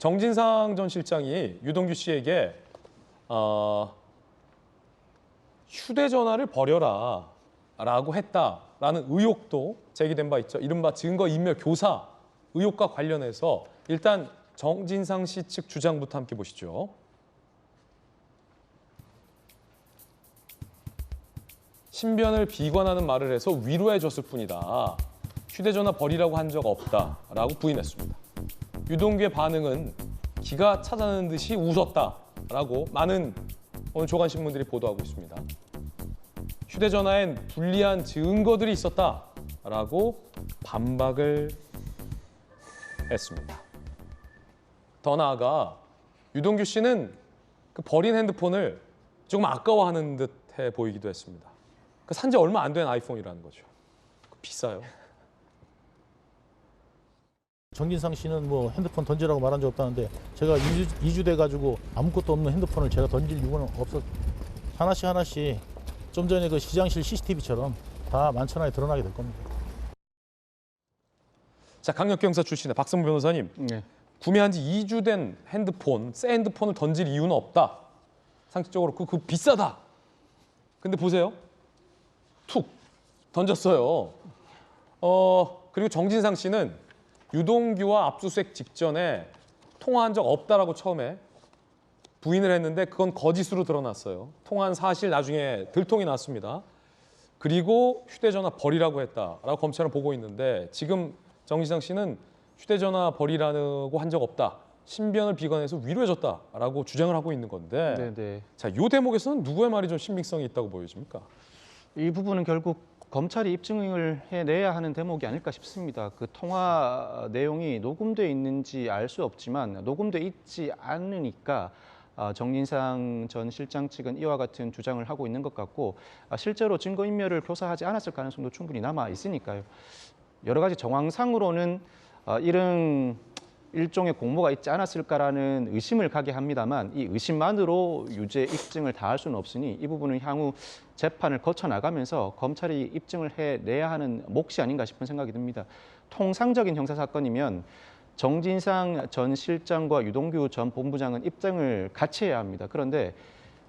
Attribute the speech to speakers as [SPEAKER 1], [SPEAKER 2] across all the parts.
[SPEAKER 1] 정진상 전 실장이 유동규 씨에게 휴대전화를 버려라 라고 했다라는 의혹도 제기된 바 있죠. 이른바 증거인멸 교사 의혹과 관련해서 일단 정진상 씨 측 주장부터 함께 보시죠. 신변을 비관하는 말을 해서 위로해 줬을 뿐이다. 휴대전화 버리라고 한 적 없다라고 부인했습니다. 유동규의 반응은 기가 차다는 듯이 웃었다라고 많은 오늘 조간신문들이 보도하고 있습니다. 휴대전화엔 불리한 증거들이 있었다라고 반박을 했습니다. 더 나아가 유동규 씨는 그 버린 핸드폰을 조금 아까워하는 듯해 보이기도 했습니다. 그 산지 얼마 안 된 아이폰이라는 거죠. 비싸요.
[SPEAKER 2] 정진상 씨는 뭐 핸드폰 던지라고 말한 적 없다는데 제가 2주 돼가지고 아무것도 없는 핸드폰을 제가 던질 이유는 없었. 하나씩 좀 전에 그 시장실 CCTV처럼 다 만천하에 드러나게 될 겁니다.
[SPEAKER 1] 자, 강력경사 출신의 박성무 변호사님.
[SPEAKER 3] 네.
[SPEAKER 1] 구매한 지 2주 된 핸드폰, 새 핸드폰을 던질 이유는 없다. 상식적으로 그 비싸다. 근데 보세요. 툭 던졌어요. 그리고 정진상 씨는 유동규와 압수수색 직전에 통화한 적 없다라고 처음에 부인을 했는데 그건 거짓으로 드러났어요. 통화한 사실 나중에 들통이 났습니다. 그리고 휴대전화 버리라고 했다라고 검찰은 보고 있는데 지금 정진상 씨는 휴대전화 버리라고 한 적 없다. 신변을 비관해서 위로해줬다라고 주장을 하고 있는 건데
[SPEAKER 3] 네네.
[SPEAKER 1] 자, 이 대목에서는 누구의 말이 좀 신빙성이 있다고 보여집니까?
[SPEAKER 3] 이 부분은 결국 검찰이 입증을 해내야 하는 대목이 아닐까 싶습니다. 그 통화 내용이 녹음돼 있는지 알 수 없지만 녹음돼 있지 않으니까 정진상 전 실장 측은 이와 같은 주장을 하고 있는 것 같고 실제로 증거인멸을 교사하지 않았을 가능성도 충분히 남아 있으니까요. 여러 가지 정황상으로는 이런 일종의 공모가 있지 않았을까라는 의심을 가게 합니다만 이 의심만으로 유죄 입증을 다 할 수는 없으니 이 부분은 향후 재판을 거쳐 나가면서 검찰이 입증을 해내야 하는 몫이 아닌가 싶은 생각이 듭니다. 통상적인 형사 사건이면 정진상 전 실장과 유동규 전 본부장은 입장을 같이 해야 합니다. 그런데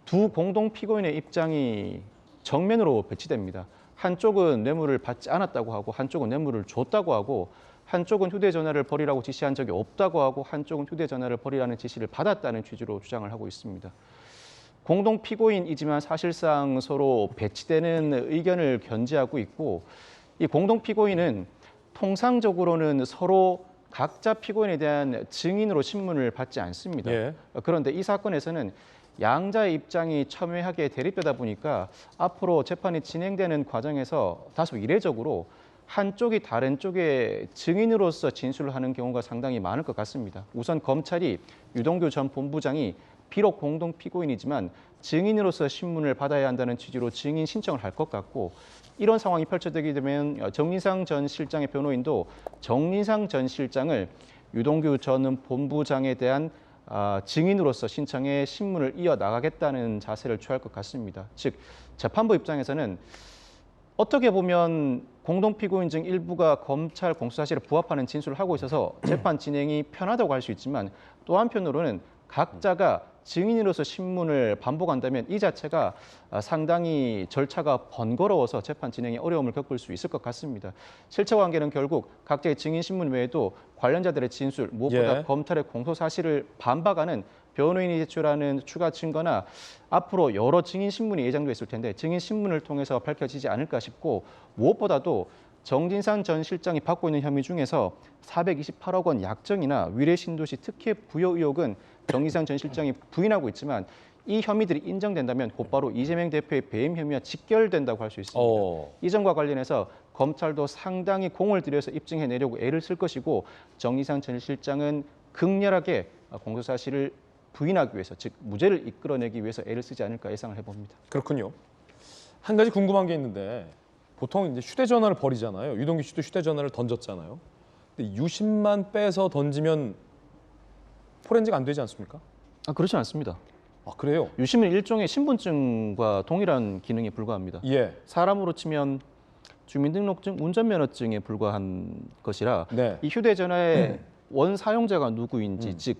[SPEAKER 3] 두 공동 피고인의 입장이 정면으로 배치됩니다. 한쪽은 뇌물을 받지 않았다고 하고 한쪽은 뇌물을 줬다고 하고 한쪽은 휴대전화를 버리라고 지시한 적이 없다고 하고 한쪽은 휴대전화를 버리라는 지시를 받았다는 취지로 주장을 하고 있습니다. 공동 피고인이지만 사실상 서로 배치되는 의견을 견지하고 있고 이 공동 피고인은 통상적으로는 서로 각자 피고인에 대한 증인으로 신문을 받지 않습니다.
[SPEAKER 1] 예.
[SPEAKER 3] 그런데 이 사건에서는 양자의 입장이 첨예하게 대립되다 보니까 앞으로 재판이 진행되는 과정에서 다소 이례적으로 한쪽이 다른 쪽의 증인으로서 진술을 하는 경우가 상당히 많을 것 같습니다. 우선 검찰이 유동규 전 본부장이 비록 공동 피고인이지만 증인으로서 신문을 받아야 한다는 취지로 증인 신청을 할 것 같고 이런 상황이 펼쳐지게 되면 정진상 전 실장의 변호인도 정진상 전 실장을 유동규 전 본부장에 대한 증인으로서 신청해 신문을 이어나가겠다는 자세를 취할 것 같습니다. 즉 재판부 입장에서는 어떻게 보면 공동피고인 중 일부가 검찰 공소사실에 부합하는 진술을 하고 있어서 재판 진행이 편하다고 할 수 있지만 또 한편으로는 각자가 증인으로서 신문을 반복한다면 이 자체가 상당히 절차가 번거로워서 재판 진행에 어려움을 겪을 수 있을 것 같습니다. 실체 관계는 결국 각자의 증인 신문 외에도 관련자들의 진술, 무엇보다
[SPEAKER 1] 예.
[SPEAKER 3] 검찰의 공소사실을 반박하는 변호인이 제출하는 추가 증거나 앞으로 여러 증인 신문이 예정돼 있을 텐데 증인 신문을 통해서 밝혀지지 않을까 싶고 무엇보다도 정진상 전 실장이 받고 있는 혐의 중에서 428억 원 약정이나 위례 신도시 특혜 부여 의혹은 정진상 전 실장이 부인하고 있지만 이 혐의들이 인정된다면 곧바로 이재명 대표의 배임 혐의와 직결된다고 할 수 있습니다. 이 점과 관련해서 검찰도 상당히 공을 들여서 입증해내려고 애를 쓸 것이고 정진상 전 실장은 극렬하게 공소사실을 부인하기 위해서, 즉 무죄를 이끌어내기 위해서 애를 쓰지 않을까 예상을 해봅니다.
[SPEAKER 1] 그렇군요. 한 가지 궁금한 게 있는데 보통 이제 휴대전화를 버리잖아요. 유동규 씨도 휴대전화를 던졌잖아요. 근데 유심만 빼서 던지면 포렌식 안 되지 않습니까?
[SPEAKER 3] 그렇지 않습니다.
[SPEAKER 1] 그래요?
[SPEAKER 3] 유심은 일종의 신분증과 동일한 기능에 불과합니다.
[SPEAKER 1] 예.
[SPEAKER 3] 사람으로 치면 주민등록증, 운전면허증에 불과한 것이라
[SPEAKER 1] 네.
[SPEAKER 3] 이 휴대전화에 원 사용자가 누구인지 즉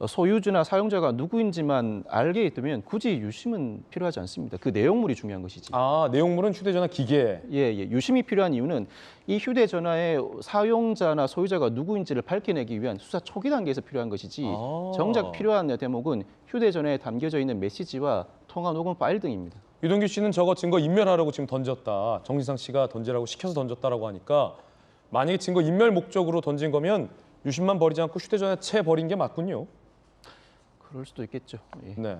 [SPEAKER 3] 소유주나 사용자가 누구인지만 알게 되면 굳이 유심은 필요하지 않습니다. 그 내용물이 중요한 것이지.
[SPEAKER 1] 아, 내용물은 휴대전화 기계.
[SPEAKER 3] 예. 유심이 필요한 이유는 이 휴대전화의 사용자나 소유자가 누구인지를 밝혀내기 위한 수사 초기 단계에서 필요한 것이지
[SPEAKER 1] 아.
[SPEAKER 3] 정작 필요한 대목은 휴대전화에 담겨져 있는 메시지와 통화 녹음 파일 등입니다.
[SPEAKER 1] 유동규 씨는 저거 증거 인멸하라고 지금 던졌다. 정진상 씨가 던지라고 시켜서 던졌다라고 하니까 만약에 증거 인멸 목적으로 던진 거면 유심만 버리지 않고 휴대전화 채 버린 게 맞군요.
[SPEAKER 3] 그럴 수도 있겠죠. 예.
[SPEAKER 1] 네.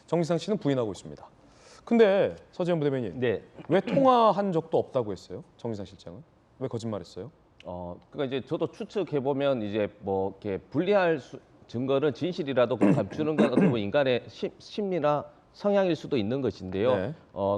[SPEAKER 1] 정진상 씨는 부인하고 있습니다. 근데 서지현 부대변인,
[SPEAKER 4] 네.
[SPEAKER 1] 왜 통화한 적도 없다고 했어요? 정진상 실장은? 왜 거짓말했어요?
[SPEAKER 4] 그러니까 이제 저도 추측해 보면 이제 뭐 이렇게 불리할 증거를 진실이라도 그 감추는 건 어떤 인간의 심리나 성향일 수도 있는 것인데요.
[SPEAKER 1] 네.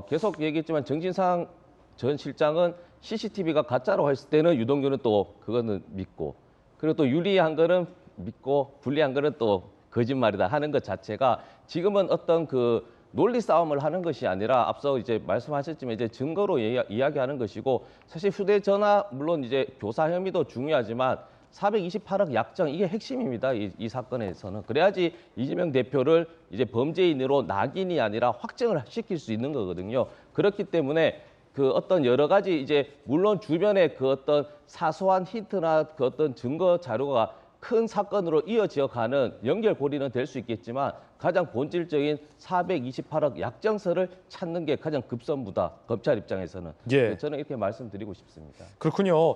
[SPEAKER 4] 계속 얘기했지만 정진상 전 실장은 CCTV가 가짜라고 했을 때는 유동규는 또 그거는 믿고, 그리고 또 유리한 거는 믿고 불리한 거는 또 거짓말이다 하는 것 자체가 지금은 어떤 그 논리 싸움을 하는 것이 아니라 앞서 이제 말씀하셨지만 이제 증거로 이야기하는 것이고, 사실 휴대전화 물론 이제 교사 혐의도 중요하지만 428억 약정 이게 핵심입니다. 이 사건에서는 그래야지 이재명 대표를 이제 범죄인으로 낙인이 아니라 확정을 시킬 수 있는 거거든요. 그렇기 때문에 그 어떤 여러 가지 이제 물론 주변에 그 어떤 사소한 힌트나 그 어떤 증거 자료가 큰 사건으로 이어져 가는 연결고리는 될 수 있겠지만 가장 본질적인 428억 약정서를 찾는 게 가장 급선무다. 검찰 입장에서는.
[SPEAKER 1] 예.
[SPEAKER 4] 저는 이렇게 말씀드리고 싶습니다.
[SPEAKER 1] 그렇군요.